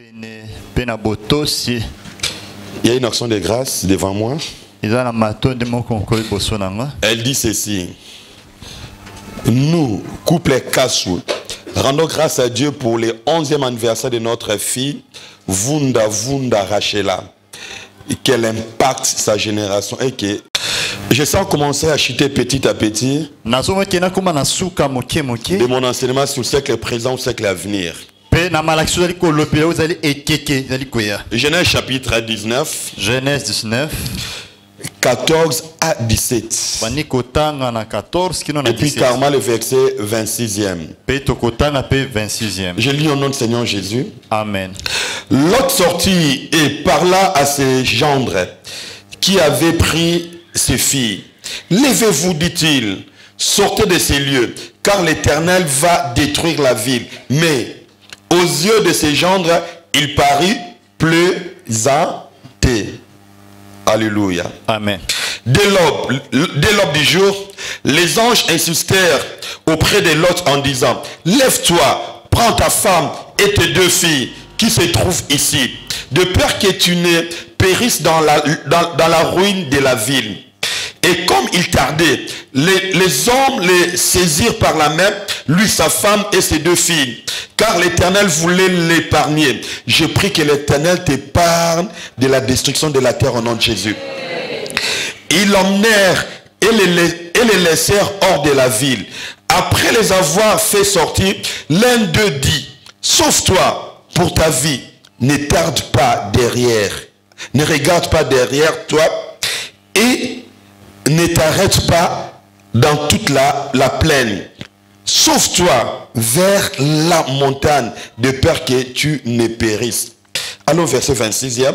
Il y a une action de grâce devant moi. Elle dit ceci. Nous, couple Kassou, rendons grâce à Dieu pour le 11e anniversaire de notre fille, Vunda Rachela. Qu'elle impacte sa génération et que je sens commencer à chuter petit à petit de mon enseignement sur le siècle présent, le siècle à venir. Genèse chapitre 19. Genèse 19. 14 à 17. Et puis carrément le verset 26e. Je lis au nom du Seigneur Jésus. Amen. Lot sortit et parla à ses gendres qui avaient pris ses filles. Levez-vous, dit-il, sortez de ces lieux, car l'Éternel va détruire la ville. Mais aux yeux de ses gendres, il parut plaisanter. Alléluia. Amen. Dès l'aube du jour, les anges insistèrent auprès de Lot en disant: lève-toi, prends ta femme et tes 2 filles qui se trouvent ici, de peur que tu ne périsses dans la ruine de la ville. Et comme il tardait, les hommes les saisirent par la main, lui, sa femme et ses 2 filles, car l'Éternel voulait l'épargner. Je prie que l'Éternel t'épargne de la destruction de la terre au nom de Jésus. Ils l'emmenèrent et les laissèrent hors de la ville. Après les avoir fait sortir, l'un d'eux dit: sauve-toi pour ta vie, ne tarde pas derrière, ne regarde pas derrière toi et ne t'arrête pas dans toute la plaine. Sauve-toi vers la montagne de peur que tu ne périsses. Allons verset 26e.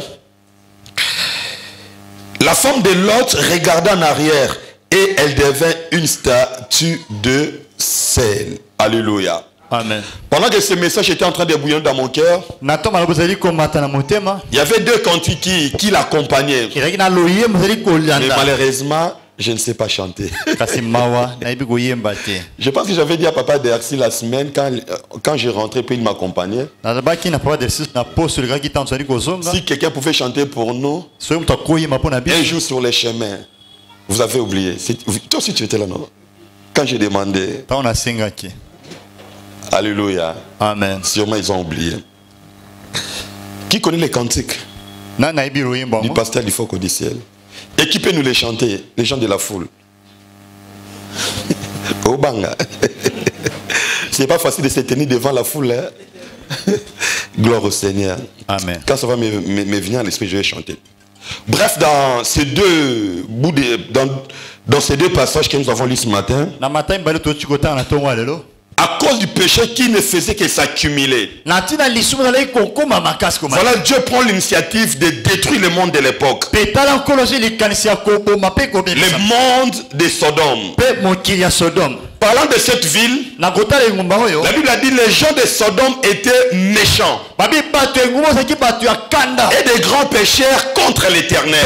La femme de Lot regarda en arrière et elle devint une statue de sel. Alléluia. Amen. Pendant que ce message était en train de bouillonner dans mon cœur, il y avait 2 cantiques qui l'accompagnaient. Mais malheureusement, je ne sais pas chanter. Je pense que j'avais dit à Papa Dercy la semaine, quand j'ai rentré, puis il m'accompagnait. Si quelqu'un pouvait chanter pour nous, un jour sur les chemins. Vous avez oublié. Toi aussi tu étais là, non? Quand j'ai demandé. Alléluia. Amen. Sûrement ils ont oublié. Qui connaît les cantiques du pasteur du Foko du ciel? Et qui peut nous les chanter? Les gens de la foule. Au banga. C'est pas facile de se tenir devant la foule. Hein? Gloire au Seigneur. Amen. Quand ça va me venir à l'esprit, je vais chanter. Bref, dans ces 2 bouts dans ces 2 passages que nous avons lus ce matin, à cause du péché qui ne faisait que s'accumuler, voilà, Dieu prend l'initiative de détruire le monde de l'époque. Le monde de Sodome. Parlant de cette ville, la Bible a dit que les gens de Sodome étaient méchants et des grands pécheurs contre l'Éternel.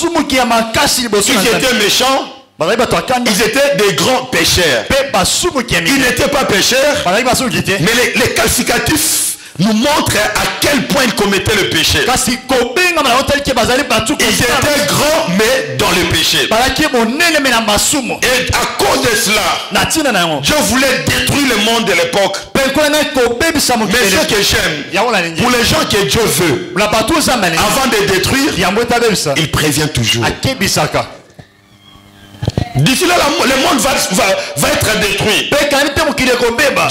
Ils étaient méchants. Ils étaient des grands pécheurs. Ils n'étaient pas pécheurs, mais les qualificatifs nous montrent à quel point ils commettaient le péché. Ils étaient grands, mais dans le péché. Et à cause de cela, Dieu voulait détruire le monde de l'époque. Mais ce que j'aime, pour les gens que Dieu veut, avant de détruire, il prévient toujours. D'ici là, le monde va être détruit. Dieu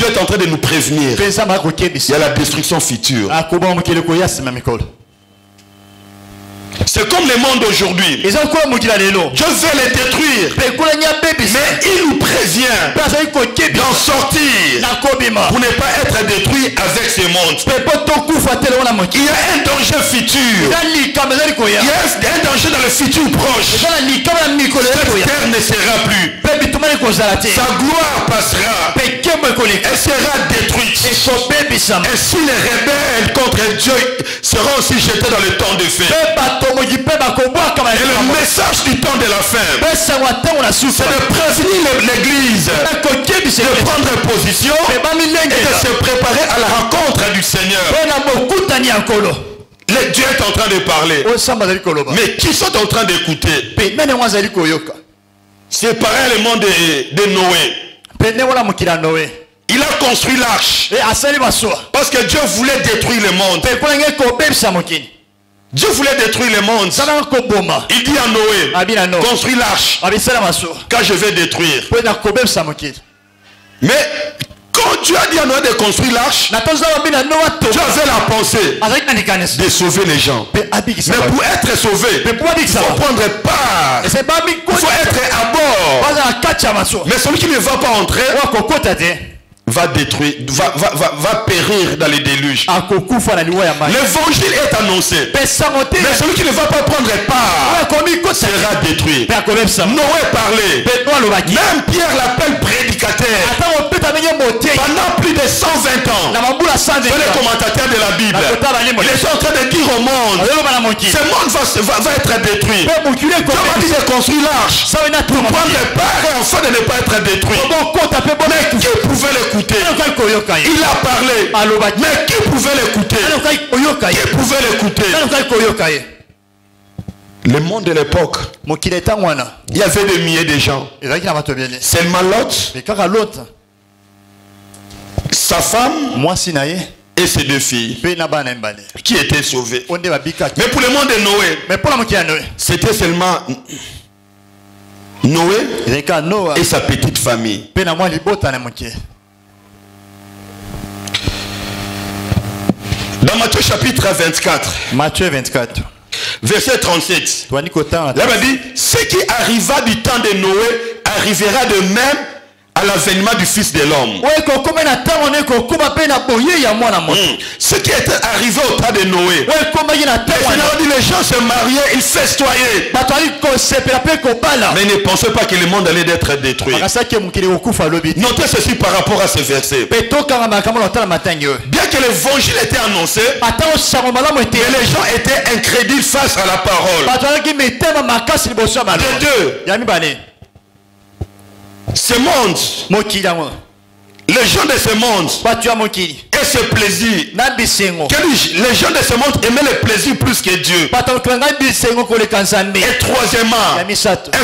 est en train de nous prévenir. Il y a la destruction future. C'est comme le monde aujourd'hui. Dieu veut les détruire. Mais il nous prévient d'en sortir pour ne pas être détruit avec ce monde. Il y a un danger futur. Il y a un danger dans le futur proche. Cette terre ne sera plus. Sa gloire passera. Elle sera détruite. Ainsi les rebelles contre Dieu seront aussi jetés dans le temps de feu. Et le message du temps de la fin, c'est de prévenir l'église, de prendre position et de se préparer à la rencontre du Seigneur. Le Dieu est en train de parler. Mais qui sont en train d'écouter? C'est pareil le monde de Noé. Il a construit l'arche. Parce que Dieu voulait détruire le monde. Dieu voulait détruire le monde. Il dit à Noé, construis l'arche. Quand je vais détruire. Mais quand Dieu a dit à Noé de construire l'arche, Dieu avait la pensée de sauver les gens. Mais pour être sauvé, il faut prendre part. Il faut être à bord. Mais celui qui ne va pas entrer va détruire, va périr dans les déluges. L'évangile est annoncé. Mais celui qui ne va pas prendre part sera détruit. Noé parlait. Même Pierre l'appelle prédicateur. Pendant plus de 120 ans, c'est le commentateur de la Bible. Il est en train de dire au monde, ce monde va être détruit. Dieu m'a dit de construire l'arche pour prendre part et enfin de ne pas être détruit. Mais qui pouvait l'écouter? Il a parlé. Mais qui pouvait l'écouter? Qui pouvait l'écouter? Le monde de l'époque, il y avait des milliers de gens. Seulement Lot, sa femme et ses deux filles qui étaient sauvées. Mais pour le monde de Noé, c'était seulement Noé et sa petite famille. Dans Matthieu chapitre 24, verset 37, là on dit, ce qui arriva du temps de Noé arrivera de même à l'avènement du Fils de l'homme. Ce qui était arrivé au temps de Noé, les gens se mariaient, ils festoyaient. Mais ne pensez pas que le monde allait être détruit. Notez ceci par rapport à ce verset. Bien que l'évangile était annoncé, mais les gens étaient incrédules face à la parole. De deux, ce monde, les gens de ce monde et ce plaisir, les gens de ce monde aimaient le plaisir plus que Dieu. Et troisièmement, un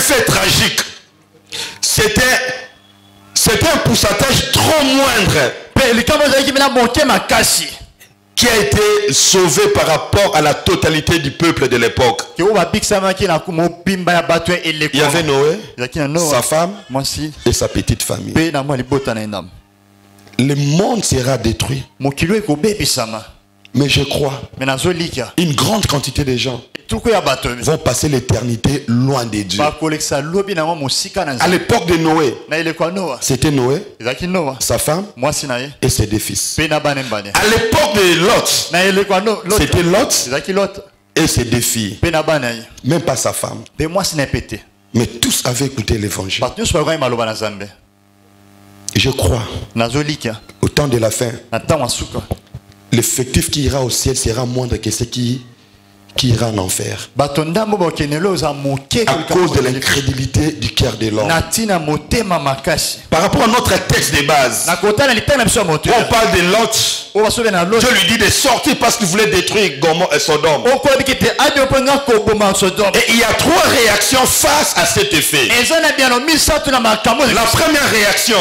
fait tragique, c'était un pourcentage trop moindre qui a été sauvé par rapport à la totalité du peuple de l'époque. Il y avait Noé, sa femme et sa petite famille. Le monde sera détruit. Mais je crois, une grande quantité de gens vont passer l'éternité loin de Dieu. À l'époque de Noé, c'était Noé, sa femme et ses deux fils. À l'époque de Lot, c'était Lot et ses deux filles. Même pas sa femme. Mais tous avaient écouté l'évangile. Je crois, au temps de la fin, l'effectif qui ira au ciel sera moindre que ce qui ira en enfer. À cause de l'incrédulité du cœur de l'homme. Par rapport à notre texte de base, on parle de Lot. Dieu lui dit de sortir parce qu'il voulait détruire Gomorrhe et Sodome. Et il y a trois réactions face à cet effet. La première réaction,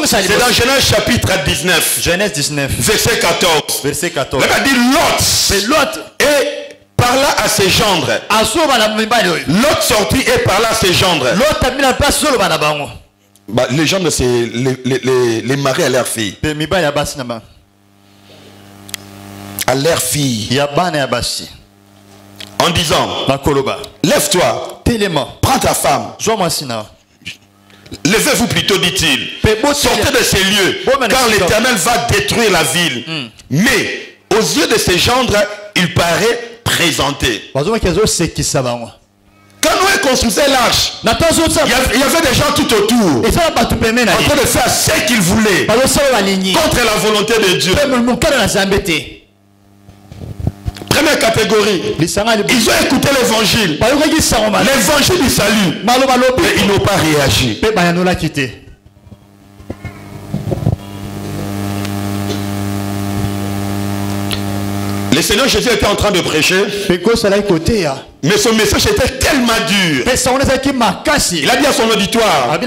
c'est dans Genèse chapitre 19, verset 14. Là, il dit Lot et parla à ses gendres. Lot sortit et parla à ses gendres. Les gendres, c'est les maris à leurs filles. À leurs filles. En disant, lève-toi, prends ta femme. Levez-vous plutôt, dit-il. Sortez de ces lieux, car l'Éternel va détruire la ville. Mais aux yeux de ses gendres, il paraît présenté. Quand Noé construisait l'arche, il y avait des gens tout autour en train de faire ce qu'ils voulaient contre la volonté de Dieu. Première catégorie, ils ont écouté l'évangile, l'évangile du salut, mais ils n'ont pas réagi. Le Seigneur Jésus était en train de prêcher, mais son message était tellement dur. Il a dit à son auditoire,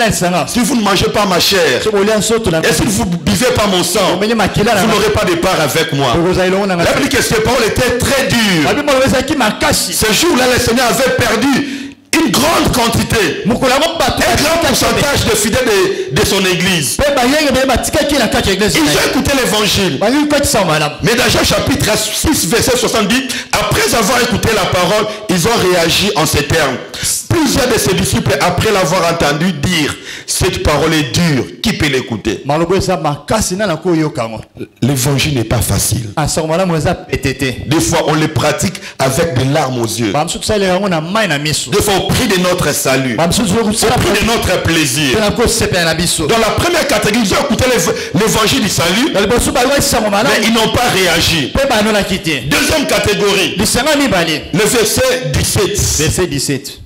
si vous ne mangez pas ma chair et si vous ne buvez pas mon sang, vous n'aurez pas de part avec moi. La Bible dit que ces paroles étaient très dures. Ce jour-là, le Seigneur avait perdu une grande quantité, un grand pourcentage de fidèles de son église. Ils ont écouté l'évangile. Mais dans Jean chapitre 6, verset 70, après avoir écouté la parole, ils ont réagi en ces termes. Plusieurs de ses disciples, après l'avoir entendu dire, cette parole est dure, qui peut l'écouter? L'évangile n'est pas facile. Des fois, on le pratique avec des larmes aux yeux. Des fois, au prix de notre salut, au prix de notre plaisir. Dans la première catégorie, ils ont écouté l'évangile du salut, mais ils n'ont pas réagi. Deuxième catégorie, le verset 17.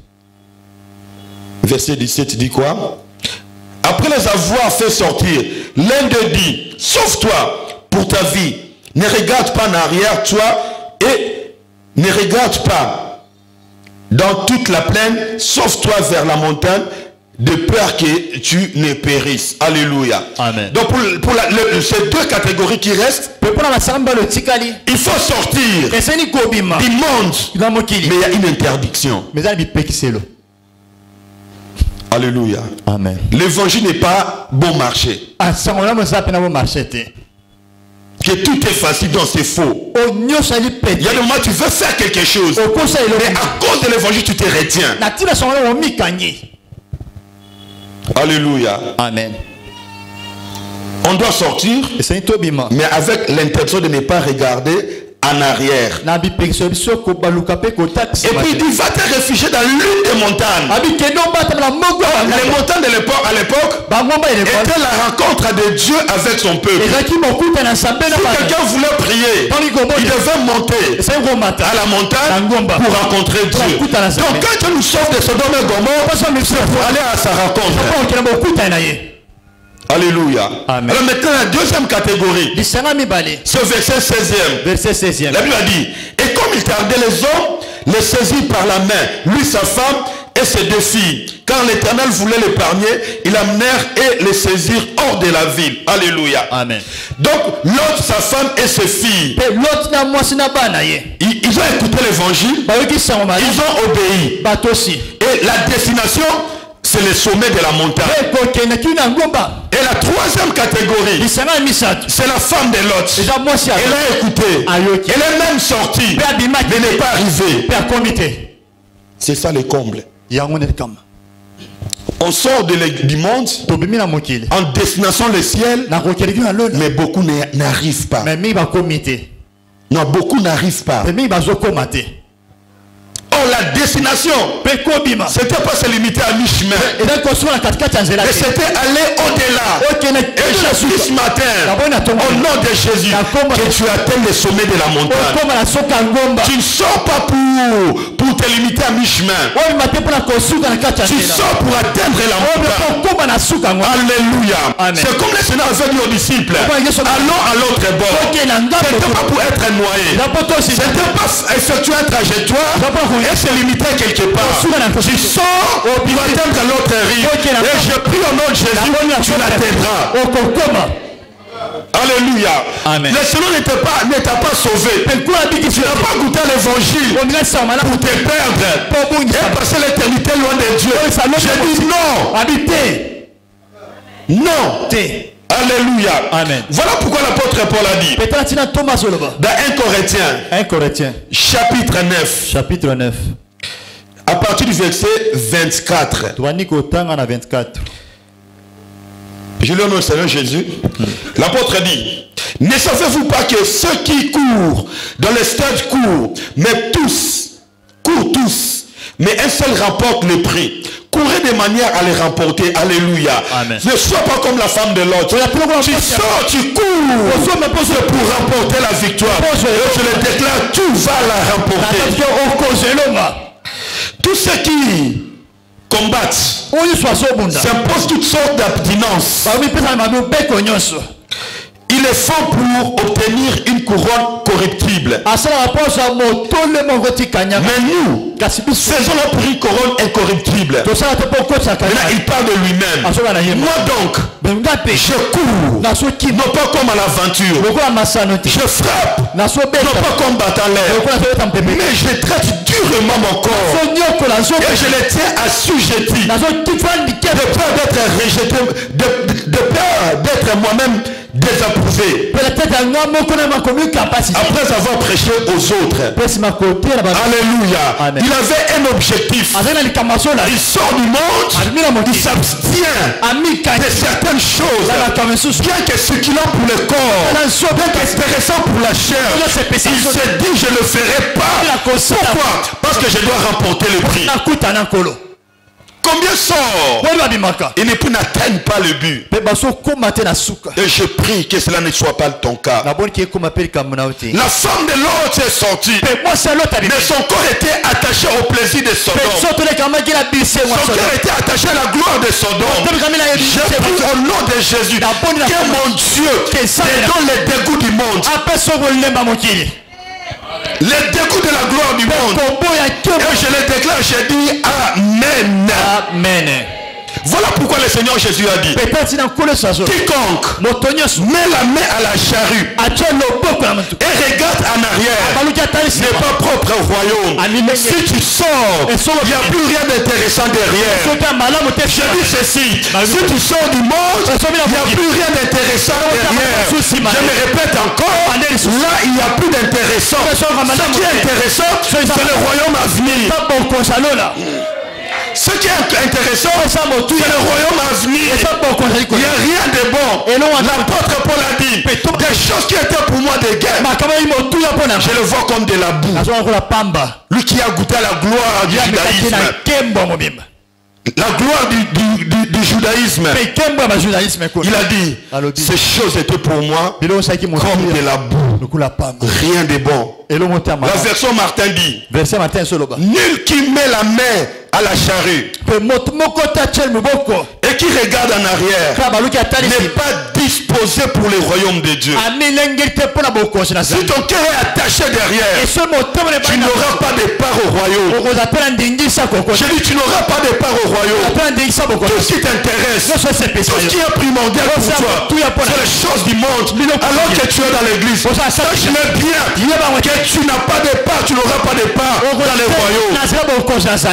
Verset 17 dit quoi? Après les avoir fait sortir, l'un d'eux dit, sauve-toi pour ta vie, ne regarde pas en arrière, toi, et ne regarde pas dans toute la plaine, sauve-toi vers la montagne, de peur que tu ne périsses. Alléluia. Amen. Donc pour ces deux catégories qui restent, il faut sortir du monde, mais il y a une interdiction. Alléluia. Amen. L'évangile n'est pas bon marché. Que tout est facile, donc c'est faux. Il y a des moments où tu veux faire quelque chose, mais à cause de l'évangile, tu te retiens. Alléluia. Amen. On doit sortir, mais avec l'intention de ne pas regarder en arrière. Et puis il dit, va te réfugier dans l'une des montagnes. Les montagnes de l'époque, à l'époque, étaient la rencontre de Dieu avec son peuple. Si quelqu'un voulait prier, il devait monter à la montagne pour rencontrer Dieu. Donc quand Dieu nous sauve de Sodome et Gomorrhe, c'est pour aller à sa rencontre. Alléluia. Amen. Alors maintenant la deuxième catégorie, ce verset 16e. La Bible a dit, et comme il tardait, les hommes les saisirent par la main, lui, sa femme et ses deux filles. Car l'Éternel voulait l'épargner, ils l'amenèrent et les saisirent hors de la ville. Alléluia. Amen. Donc Lot, sa femme et ses filles, ils ont écouté l'évangile, ils ont obéi. Et la destination, c'est le sommet de la montagne. Et la troisième catégorie, c'est la femme de Lot. Elle a écouté. Elle est même sortie, mais n'est pas arrivée. C'est ça le comble. On sort du monde en destination le ciel, mais beaucoup n'arrivent pas. Non, beaucoup n'arrivent pas. Oh, la destination, c'était pas se limiter à mi-chemin, mais c'était aller au-delà. Et je suis ce matin, au nom de Jésus, que tu atteignes le sommet de la montagne. Tu ne sors pas pour te limiter à mi-chemin. Tu sors pour atteindre la montagne. Alléluia. C'est comme le Seigneur avait dit aux disciples, allons à l'autre bord. C'était pas pour être noyé, c'était pas effectuer un trajectoire et se limiter quelque part. Tu sors pour atteindre l'autre rive. Et je prie au nom de Jésus, tu l'atteindras. Alléluia. Amen. Le Seigneur ne t'a pas sauvé. Tu n'as pas goûté l'évangile pour te perdre et passer l'éternité loin de Dieu. Je dis non. Non. Alléluia. Amen. Voilà pourquoi l'apôtre Paul a dit dans 1 Corinthiens chapitre 9 à partir du verset 24. Je lis au nom du Seigneur Jésus. L'apôtre dit, ne savez-vous pas que ceux qui courent dans les stades courent, mais tous, mais un seul remporte le prix. Courez de manière à les remporter. Alléluia. Amen. Ne sois pas comme la femme de Lot. Tu sors, tu cours pour remporter la victoire. Et je le déclare, tu vas la remporter. Tous ceux qui combattent s'imposent toutes sortes d'abstinences. Ils le font pour obtenir une couronne corruptible. Mais nous, faisons-la pour une couronne incorruptible. Là, il parle de lui-même. Moi donc, je cours, non pas comme à l'aventure. Je frappe, non pas comme battant l'air. Mais je traite durement mon corps. Et je le tiens assujetti. De peur d'être rejeté, de peur d'être moi-même désapprouvé. Après avoir prêché aux autres. Alléluia. Amen. Il avait un objectif. Il sort du monde. Il s'abstient de certaines choses. Bien que ce qu'il a pour le corps, bien qu'intéressant pour la chair, il se dit je ne le ferai pas. Pourquoi? Parce que je dois remporter le prix. Combien sort? Et n'atteignent pas le but. Et je prie que cela ne soit pas ton cas. La femme de l'autre est sortie. Mais son corps était attaché au plaisir de Sodome. Son corps était attaché à la gloire de Sodome. Je prie au nom de Jésus que mon Dieu te donne les dégoûts du monde. Les dégoûts de la gloire du monde. Et je le déclare, je dis Amen. Amen. Voilà pourquoi le Seigneur Jésus a dit quiconque met la main à la charrue et regarde en arrière n'est pas propre au royaume. Si tu sors, il n'y a plus rien d'intéressant derrière. Je dis ceci, si tu sors du monde, il n'y a plus rien d'intéressant derrière. Je me répète encore, là il n'y a plus d'intéressant. Ce qui est intéressant, c'est le royaume à venir. Ce qui est intéressant, c'est le royaume à venir. Il n'y a rien de bon. L'apôtre Paul a dit, des choses qui étaient pour moi des guerres, je le vois comme de la boue. Lui qui a goûté à la gloire du judaïsme. La gloire du judaïsme. Il a dit, ces choses étaient pour moi comme de la boue. Rien de bon. La version Martin dit, nul qui met la main à la charrue et qui regarde en arrière n'est pas disposé pour le royaume de Dieu. Si ton cœur est attaché derrière, tu n'auras pas de part au royaume. Je dis, tu n'auras pas de part au royaume. Tout ce qui t'intéresse, tout ce qui est primordial pour toi, c'est les choses du monde. Alors que tu es dans l'église, sache-le bien que tu n'as pas de part, tu n'auras pas de part dans le royaume.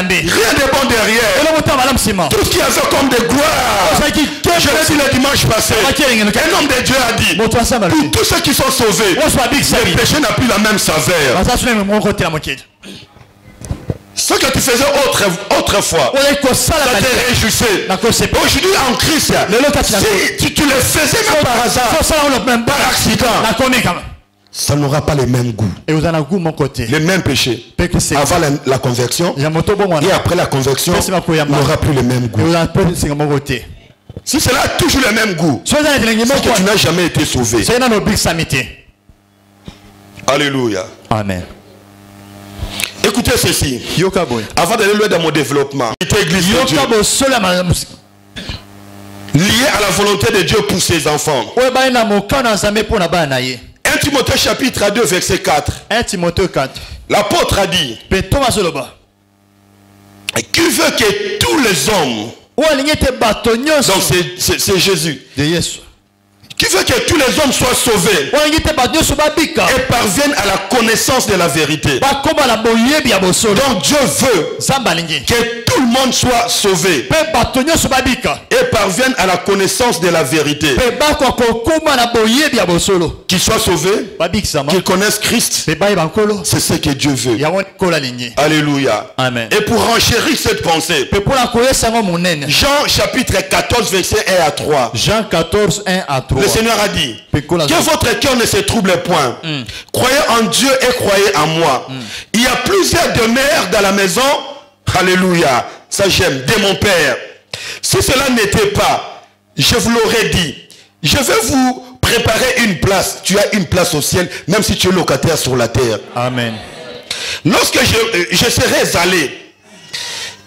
Rien de bon derrière. Tout ce qui a fait comme de gloire. Je l'ai dit le dimanche passé. Un homme de Dieu a dit, pour tous ceux qui sont sauvés, le péché n'a plus la même saveur. Ce que tu faisais autrefois, ça te réjouissait. Aujourd'hui en Christ, si tu le faisais même par hasard, par accident, ça n'aura pas le même goût. Le même péché. Avant la conversion et après la conversion, il n'aura plus le même goût. Si cela a toujours le même goût, c'est que tu n'as jamais été sauvé. Alléluia. Amen. Écoutez ceci. Avant d'aller loin dans mon développement, lié à la volonté de Dieu pour ses enfants. 1 Timothée chapitre 2 verset 4. 1 Timothée 4. L'apôtre a dit, qui veut que tous les hommes, donc c'est Jésus, qui veut que tous les hommes soient sauvés et parviennent à la connaissance de la vérité. Donc Dieu veut que tout le monde soit sauvé et parviennent à la connaissance de la vérité. Qu'ils soient sauvés, qu'ils connaissent Christ, c'est ce que Dieu veut. Alléluia. Amen. Et pour enchérir cette pensée, Jean chapitre 14 verset 1 à 3. Jean 14, 1 à 3. Le Seigneur a dit, que votre cœur ne se trouble point. Croyez en Dieu et croyez en moi. Il y a plusieurs demeures dans la maison. Alléluia. Ça j'aime. De mon Père. Si cela n'était pas, je vous l'aurais dit. Je vais vous préparer une place. Tu as une place au ciel, même si tu es locataire sur la terre. Amen. Lorsque je serai allé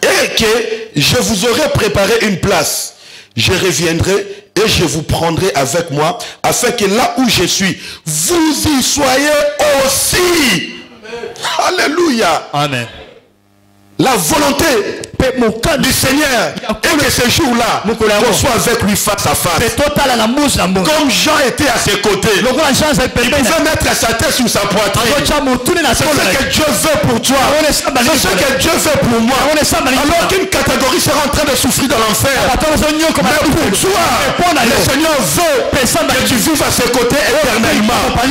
et que je vous aurai préparé une place, je reviendrai et je vous prendrai avec moi, afin que là où je suis, vous y soyez aussi. Alléluia. Amen. La volonté du Seigneur est que ce jour-là, qu'on soit avec lui face à face. Comme Jean était à ses côtés, il pouvait mettre sa tête sur sa poitrine. C'est ce que Dieu veut pour toi. C'est ce que Dieu veut pour moi. Alors qu'une catégorie sera en train de souffrir dans l'enfer, mais pour toi, le Seigneur veut que tu vives à ses côtés éternellement. Là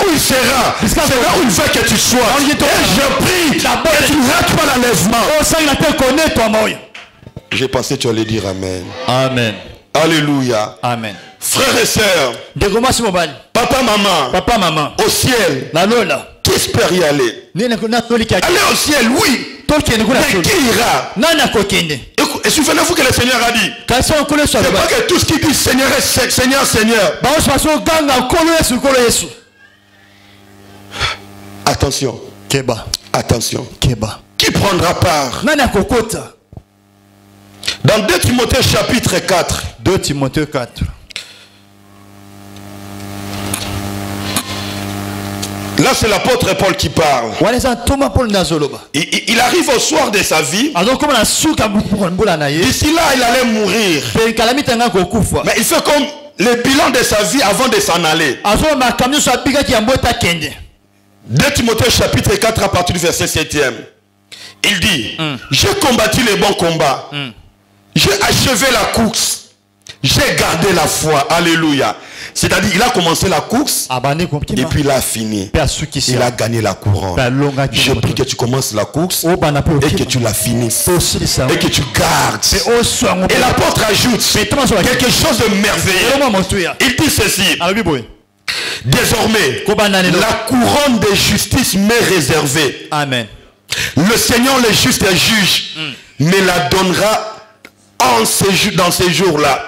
où il sera, c'est là où il veut que tu sois. Et je prie que tu ne rates pas l'enlèvement. J'ai pensé que tu allais dire Amen. Amen. Alléluia. Amen. Frères et sœurs, papa, maman, au ciel, qui espère y aller? Aller au ciel, oui. Mais qui ira? Et souvenez-vous que le Seigneur a dit, c'est pas que tout ce qui dit Seigneur est Seigneur, Seigneur. Attention. Attention. Qui prendra part? Dans 2 Timothée chapitre 4. 2 Timothée 4. Là, c'est l'apôtre Paul qui parle. Il arrive au soir de sa vie. D'ici là, il allait mourir. Mais il fait comme le bilan de sa vie avant de s'en aller. 2 Timothée chapitre 4 à partir du verset 7e. Il dit, j'ai combattu le bon combat. J'ai achevé la course. J'ai gardé la foi. Alléluia. C'est-à-dire, il a commencé la course et puis il a fini. Il a gagné la couronne. Je prie que tu commences la course et que tu la finisses. Et que tu gardes. Et l'apôtre ajoute quelque chose de merveilleux. Il dit ceci. Désormais, la couronne de justice m'est réservée. Amen. Le Seigneur, le juste juge, me la donnera dans ces jours-là.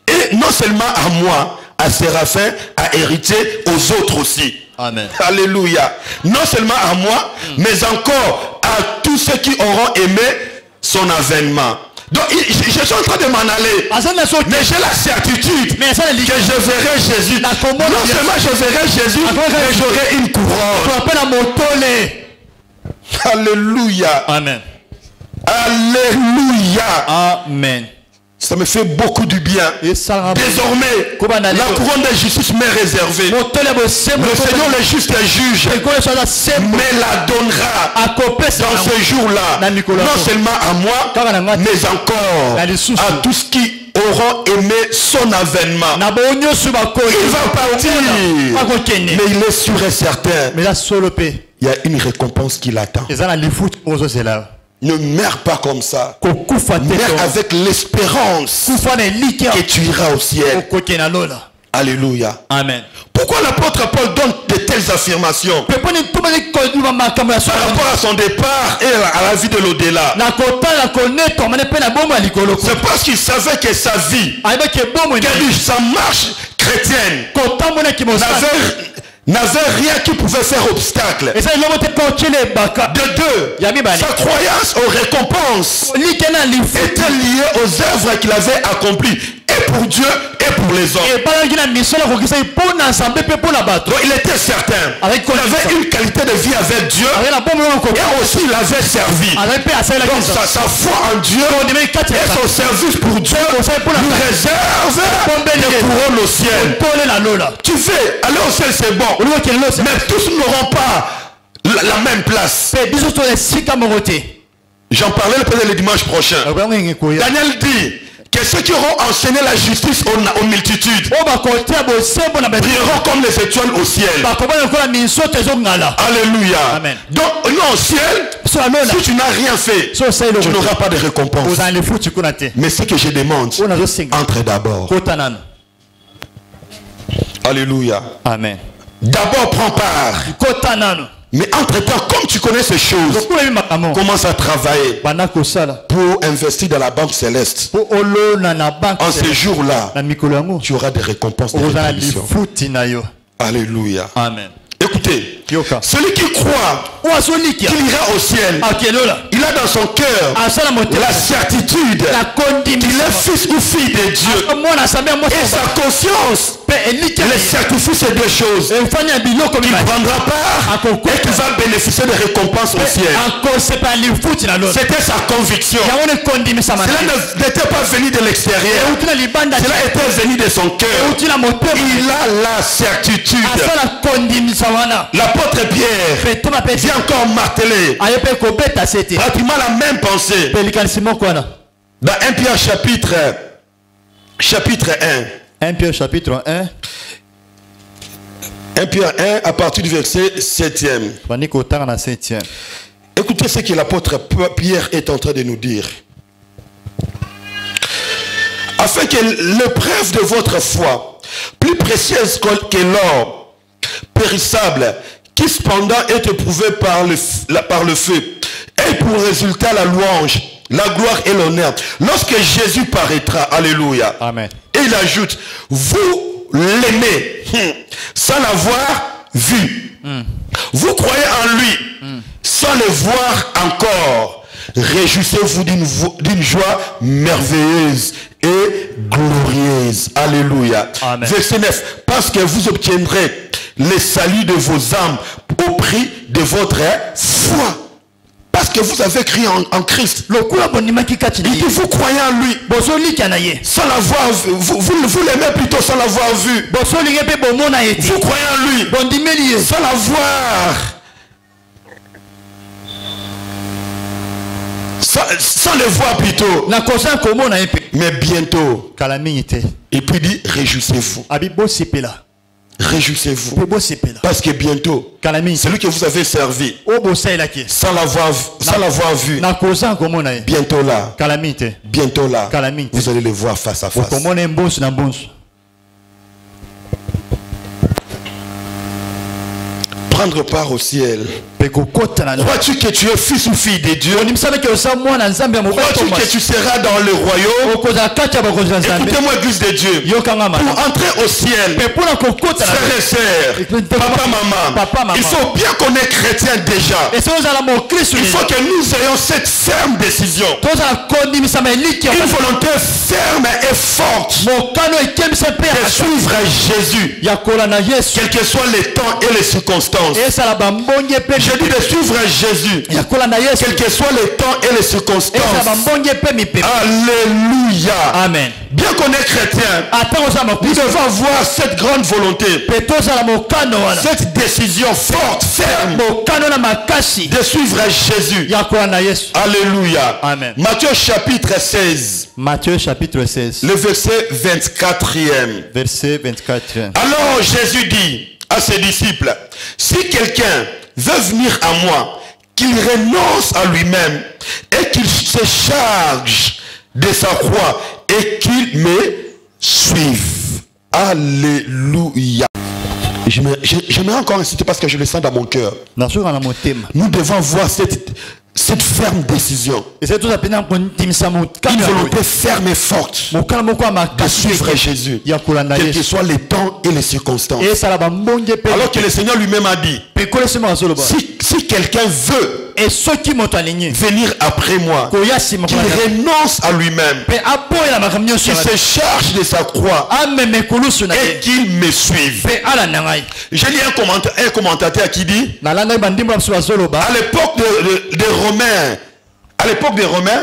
Et non seulement à moi, à Séraphin, à hériter aux autres aussi. Amen. Alléluia. Non seulement à moi, mais encore à tous ceux qui auront aimé son avènement. Donc je suis en train de m'en aller. Mais j'ai la certitude que je verrai Jésus. Non seulement je verrai Jésus, mais j'aurai une couronne. Alléluia. Amen. Alléluia. Amen. Ça me fait beaucoup du bien. Désormais, la couronne de justice m'est réservée. Le Seigneur, le juste juge, me la donnera dans ce jour-là. Non seulement à moi, mais encore à tous qui auront aimé son avènement. Il va partir, mais il est sûr et certain. Il y a une récompense qui l'attend. Ne meurs pas comme ça. Meurs avec l'espérance que tu iras au ciel. Alléluia. Amen. Pourquoi l'apôtre Paul donne de telles affirmations par rapport à son départ et à la vie de l'au-delà? C'est parce qu'il savait que sa vie, sa marche chrétienne, n'avait rien qui pouvait faire obstacle. De deux, sa croyance aux récompenses était liée aux œuvres qu'il avait accomplies, et pour Dieu et pour les hommes. Donc il était certain qu'il avait une qualité de vie avec Dieu et aussi il avait servi. Donc sa foi en Dieu et son service pour Dieu nous réserve des couronnes au ciel. Tu fais aller au ciel, c'est bon, mais tous n'auront pas la même place. J'en parlais peut-être le dimanche prochain. Daniel dit que ceux qui auront enseigné la justice aux multitudes brilleront comme les étoiles au ciel. Alléluia. Amen. Donc nous au ciel, si tu n'as rien fait, tu n'auras pas de récompense. Mais ce que je demande, entre d'abord. Alléluia. Amen. D'abord prends part. Mais entre-temps, comme tu connais ces choses, commence à travailler pour investir dans la banque céleste. En ces jours-là, tu auras des récompenses de rétribution. Alléluia. Amen. Écoutez, celui qui croit qu'il ira au ciel, il a dans son cœur la certitude qu'il est fils ou fille de Dieu. Et sa conscience, les certifie ces deux choses. Il prendra part et qu'il va bénéficier des récompenses au ciel. C'était sa conviction. Cela n'était pas venu de l'extérieur. Cela était venu de son cœur. Il a la certitude. L'apôtre Pierre vient encore marteler pratiquement la même pensée. Dans 1 Pierre chapitre 1. 1 Pierre chapitre 1. 1 Pierre 1 à partir du verset 7e. Écoutez ce que l'apôtre Pierre est en train de nous dire. Afin que l'épreuve de votre foi, plus précieuse que l'or périssable, qui cependant est éprouvé par le feu, et pour résultat la louange, la gloire et l'honneur, lorsque Jésus paraîtra. Alléluia. Amen. Et il ajoute, vous l'aimez sans l'avoir vu. Vous croyez en lui sans le voir encore. Réjouissez-vous d'une joie merveilleuse et glorieuse. Alléluia. Amen. Verset 9. Parce que vous obtiendrez le salut de vos âmes au prix de votre foi. Parce que vous avez crié en Christ. Il dit vous croyez en lui. Sans l'avoir vu. Vous l'aimez plutôt sans l'avoir vu. Vous croyez en lui. Sans l'avoir. Sans le voir plutôt. Mais bientôt. Et puis il dit réjouissez-vous. Réjouissez-vous. Parce que bientôt, celui que vous avez servi, sans l'avoir vu, bientôt là, vous allez le voir face à face. Prendre part au ciel. Crois-tu que tu es fils ou fille de Dieu? Crois-tu que tu seras dans le royaume? Écoutez-moi, Église de Dieu. Pour entrer au ciel, frères et sœurs, papa, maman, il faut bien qu'on est chrétien déjà. Il faut que nous ayons cette ferme décision. Une volonté ferme et forte de suivre Jésus, quels que soient les temps et les circonstances. Je dis de suivre Jésus, quels que soient les temps et les circonstances. Alléluia. Amen. Bien qu'on est chrétien, nous devons avoir cette grande volonté, cette décision forte, ferme, de suivre Jésus. Alléluia. Amen. Matthieu chapitre 16. Le verset 24e. Alors Jésus dit à ses disciples, si quelqu'un veut venir à moi, qu'il renonce à lui-même et qu'il se charge de sa croix et qu'il me suive. Alléluia. J'aimerais encore insister parce que je le sens dans mon cœur. Nous devons voir cette ferme décision. Une volonté ferme et forte de suivre Jésus, quels que soient les temps et les circonstances. Alors que le Seigneur lui-même a dit, si quelqu'un veut venir après moi, qu'il renonce à lui-même, qu'il se charge de sa croix et qu'il me suive. J'ai lu un commentateur qui dit, à l'époque des Romains,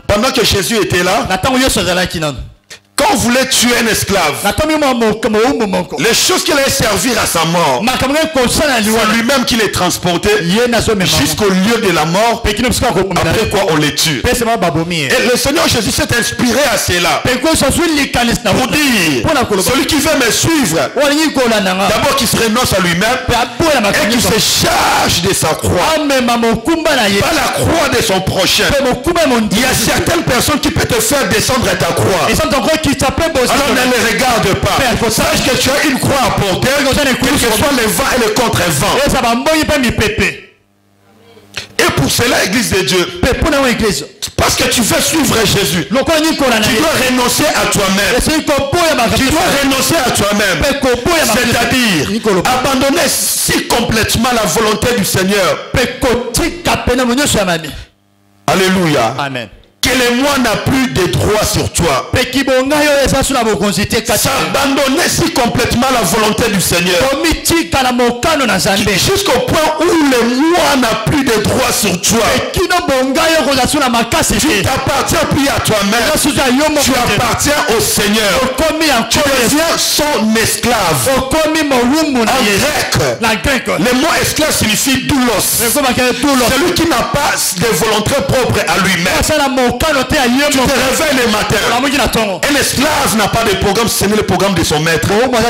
pendant que Jésus était là, quand on voulait tuer un esclave, les choses qui allaient servir à sa mort, c'est lui-même qui les transportait jusqu'au lieu de la mort, après quoi on les tue. Et le Seigneur Jésus s'est inspiré à cela pour dire, celui qui veut me suivre, d'abord qu'il se renonce à lui-même et qu'il se charge de sa croix, pas la croix de son prochain. Il y a certaines personnes qui peuvent te faire descendre ta croix. Alors ne les regarde pas. Sache que tu as une croix à porter, quels que soient les vents et les contre-vents. Et pour cela, Église de Dieu, parce que tu veux suivre Jésus, tu dois renoncer à toi-même. Tu dois renoncer à toi-même. C'est-à-dire abandonner si complètement la volonté du Seigneur. Alléluia. Amen. Que le moi n'a plus de droit sur toi. S'abandonner si complètement la volonté du Seigneur. Jusqu'au point où le moi n'a plus de droit sur toi. Tu t'appartiens plus à toi-même. Tu appartiens au Seigneur. Tu deviens son esclave. En grec, le mot esclave signifie doulos. Celui qui n'a pas de volonté propre à lui-même. Tu te réveilles le matin. Un esclave n'a pas de programme, ce n'est le programme de son maître. Donc quand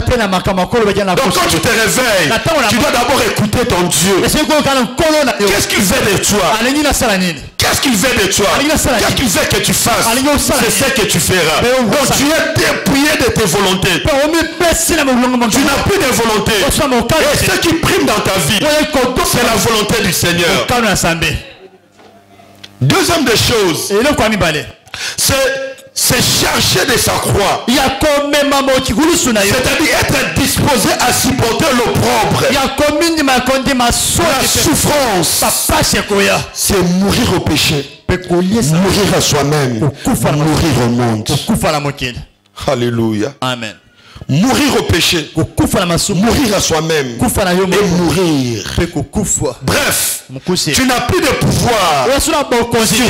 tu te réveilles, tu dois d'abord écouter ton Dieu. Qu'est-ce qu'il veut de toi? Qu'est-ce qu'il veut de toi? Qu'est-ce qu'il veut que tu fasses? C'est ce que tu feras. Donc tu es dépouillé de tes volontés. Tu n'as plus de volonté. Et ce qui prime dans ta vie, c'est la volonté du Seigneur. Deuxième des choses, c'est charger de sa croix. C'est-à-dire être disposé à supporter l'opprobre. La souffrance. C'est mourir au péché. Mourir à soi-même. Mourir au monde. Alléluia. Amen. Mourir au péché. Mourir à soi-même. Et mourir. Bref, tu n'as plus de pouvoir sur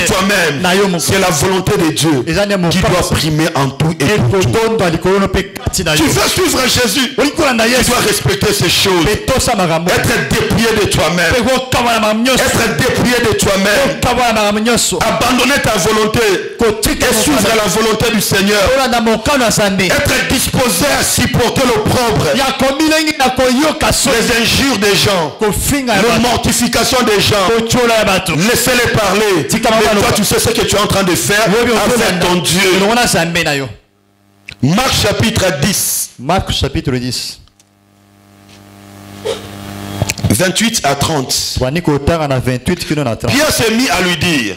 toi-même. C'est la volonté de Dieu qui doit primer en tout et pour tout. Tu veux suivre Jésus, tu dois respecter ces choses. Être dépouillé de toi-même. Être dépouillé de toi-même. Abandonner ta volonté et suivre la volonté du Seigneur. Être disposé à supporter l'opprobre, les injures des gens, la mortification des gens. Laissez-les parler. Mais toi, tu sais ce que tu es en train de faire avec ton Dieu. Marc chapitre 10. Marc chapitre 10. 28 à 30. Pierre s'est mis à lui dire,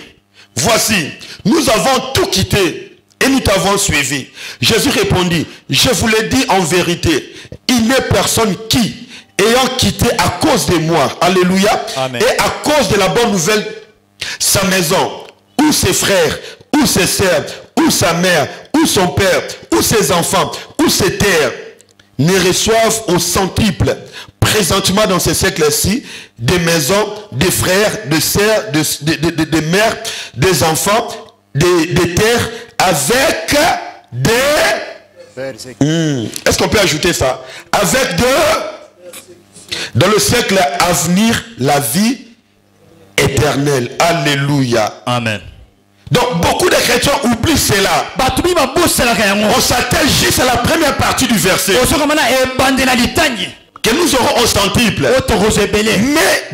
voici, nous avons tout quitté et nous t'avons suivi. Jésus répondit, je vous l'ai dit en vérité, il n'est personne qui, ayant quitté à cause de moi, alléluia, Amen, et à cause de la bonne nouvelle, sa maison, ou ses frères, ou ses sœurs, ou sa mère, ou son père, ou ses enfants, ou ses terres, ne reçoivent au centuple, présentement dans ce siècle-ci, des maisons, des frères, des sœurs, des mères, des enfants, des terres, avec des... Est-ce qu'on peut ajouter ça? Avec dans le siècle à venir, la vie éternelle. Alléluia. Amen. Donc beaucoup de chrétiens oublient cela. On s'attelle juste à la première partie du verset que nous aurons au centuple. Mais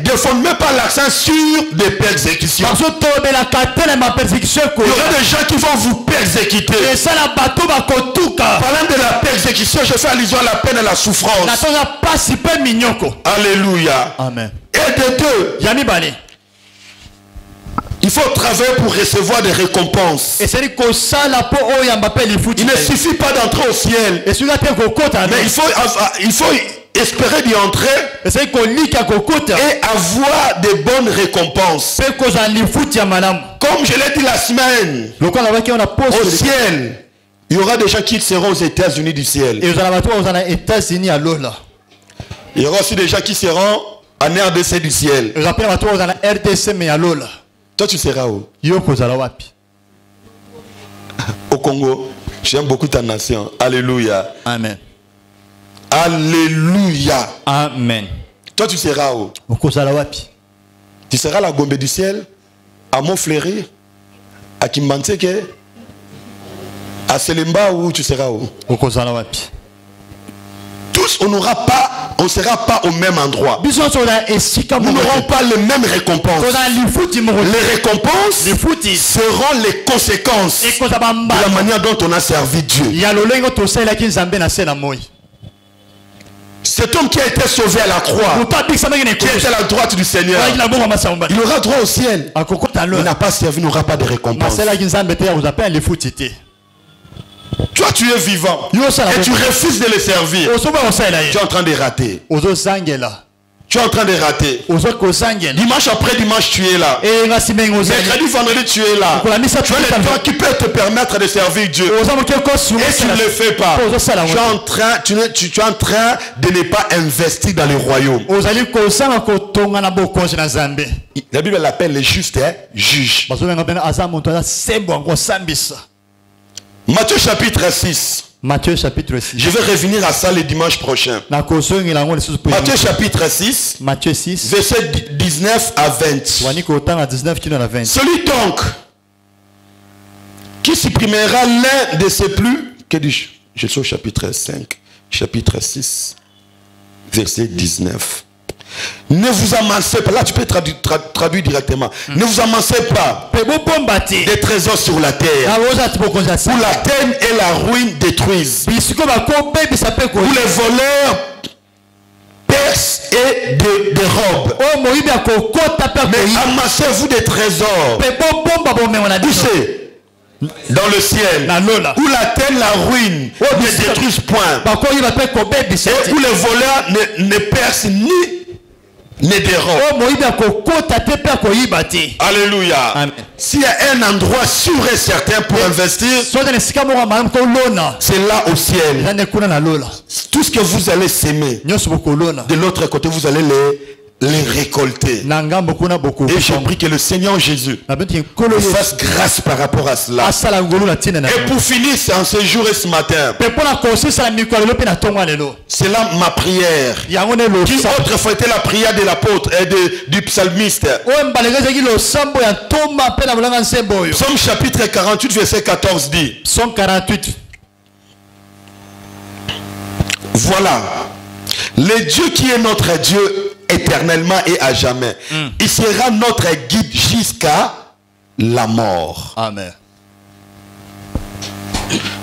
ne faut même pas l'accent sur des persécutions. Il y aura des gens qui vont vous persécuter. Parlant de la persécution, je fais allusion à la peine et à la souffrance. Alléluia. Amen. Et de deux, il faut travailler pour recevoir des récompenses. Il ne suffit pas d'entrer au ciel. Mais il faut espérer d'y entrer et avoir de bonnes récompenses. Comme je l'ai dit la semaine, au ciel, il y aura des gens qui seront aux États-Unis du ciel. Il y aura aussi des gens qui seront en RDC du ciel. Toi, tu seras où? Au Congo. J'aime beaucoup ta nation. Alléluia. Amen. Alléluia. Amen. Toi, tu seras où? Tu seras à la Gombe du ciel, à Montfleury, à Kimbantseke, à Selemba, ou tu seras où? Tous tous, on ne sera pas au même endroit. Nous n'aurons pas les mêmes récompenses. Les récompenses seront les conséquences de la manière dont on a servi Dieu. Cet homme qui a été sauvé à la croix, qui était à la droite du Seigneur, il aura droit au ciel. Il n'a pas servi, il n'aura pas de récompense. Toi, tu es vivant et tu refuses de le servir. Tu es en train de rater. Tu es en train de rater. Dimanche après dimanche, tu es là. Mercredi, vendredi, tu es là. Tu as le temps qui peut te permettre de servir Dieu. Et tu ne le fais pas. Tu es en train de ne pas investir dans le royaume. La Bible l'appelle les justes juges. Matthieu chapitre 6. Matthieu chapitre 6. Je vais revenir à ça le dimanche prochain. Matthieu chapitre 6. Matthieu 6. Verset 19 à 20. Celui donc qui supprimera l'un de ses plus... Que dis-je? Je suis au chapitre 5. Chapitre 6. Verset 19. Ne vous amassez pas. Là, tu peux traduire directement. Ne vous amassez pas des trésors sur la terre, où la terre et la ruine détruisent, où les voleurs percent et dérobent. Mais amassez-vous des trésors. Où c'est? Dans le ciel, où la terre, la ruine ne détruisent point, et où les voleurs ne percent ni ne dérobe. Alléluia. S'il y a un endroit sûr et certain pour investir, c'est là au ciel. Tout ce que vous allez s'aimer, de l'autre côté, vous allez les récolter. Et je prie que le Seigneur Jésus fasse grâce par rapport à cela. Et pour finir en ce jour et ce matin, c'est là ma prière, qui autrefois était la prière de l'apôtre et du psalmiste. Psaume chapitre 48 verset 14 dit: Psaume 48. Voilà le Dieu qui est notre Dieu éternellement et à jamais. Il sera notre guide jusqu'à la mort. Amen.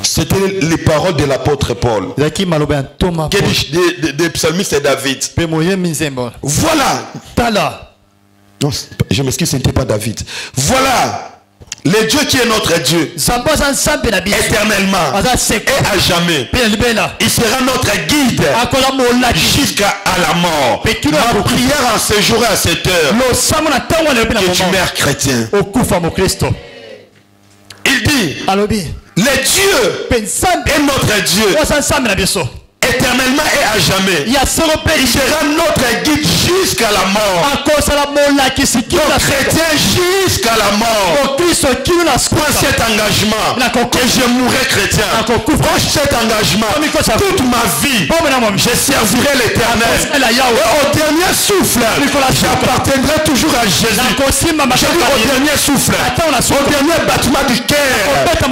C'était les paroles de l'apôtre Paul. Des psalmistes et David. Voilà. Non, je m'excuse, ce n'était pas David. Voilà le Dieu qui est notre Dieu éternellement et à jamais. Il sera notre guide jusqu'à la mort. Ma prière en ce jour et à cette heure, que tu meurs chrétien. Il dit: le Dieu est notre Dieu éternellement et à jamais. Il sera notre guide jusqu'à la mort. Notre chrétien jusqu'à la mort. Prends cet engagement que je mourrai chrétien. Prends cet engagement. Toute ma vie, je servirai l'Éternel. Au dernier souffle, j'appartiendrai toujours à Jésus. Je dis au dernier souffle, au dernier battement du cœur,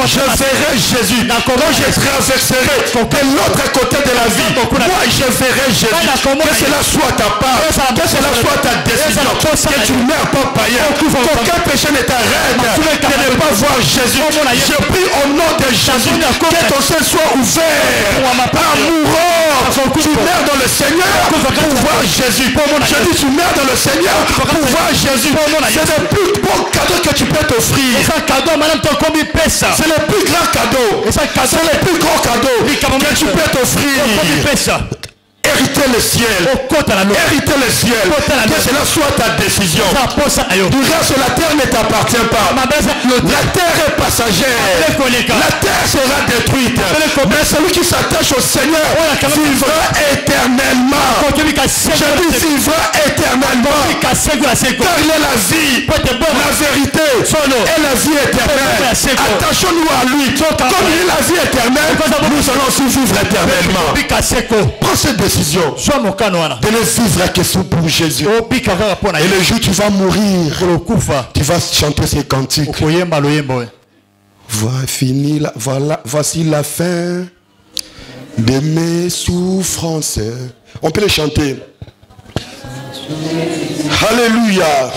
je verrai Jésus. Quand je traverserai de l'autre côté de la vie, moi je verrai Jésus. Que cela soit ta part, que cela soit ta décision, que tu ne meurs pas païen, qu'aucun péché ne t'arrête de ne pas voir Jésus. Je prie au nom de Jésus que ton ciel soit ouvert. Amoureux, tu meurs dans le Seigneur pour voir Jésus. Je dis tu meurs dans le Seigneur pour voir Jésus. C'est le plus beau cadeau que tu peux t'offrir. C'est le plus grand cadeau. C'est le plus grand cadeau que tu peux t'offrir. Hériter le ciel. Hériter le ciel. Que cela soit ta décision. Du reste, la terre ne t'appartient pas. La terre est passagère. La terre sera détruite. Mais celui qui s'attache au Seigneur vivra éternellement. Je dis vivra éternellement. Car il est la vie, la vérité et la vie éternelle. Attachons-nous à lui. Comme il est la vie éternelle, nous allons aussi vivre éternellement. Prends cette décision de ne vivre que pour Jésus. Et le jour où tu vas mourir, tu vas chanter ces cantiques. Voici la fin de mes souffrances. On peut les chanter. Alléluia.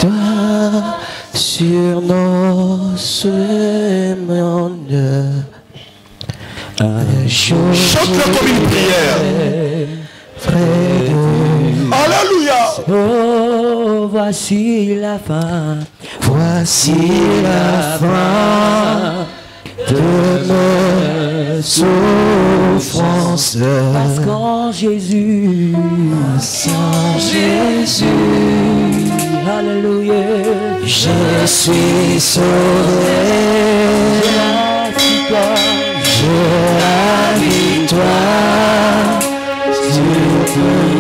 Toi sur nos chemins, un jour Chante-le comme une prière. Alléluia. Oh, voici la fin, voici la fin de nos souffrances. Parce qu'en Jésus, alléluia, je suis sauvé. J'ai la victoire sur tout.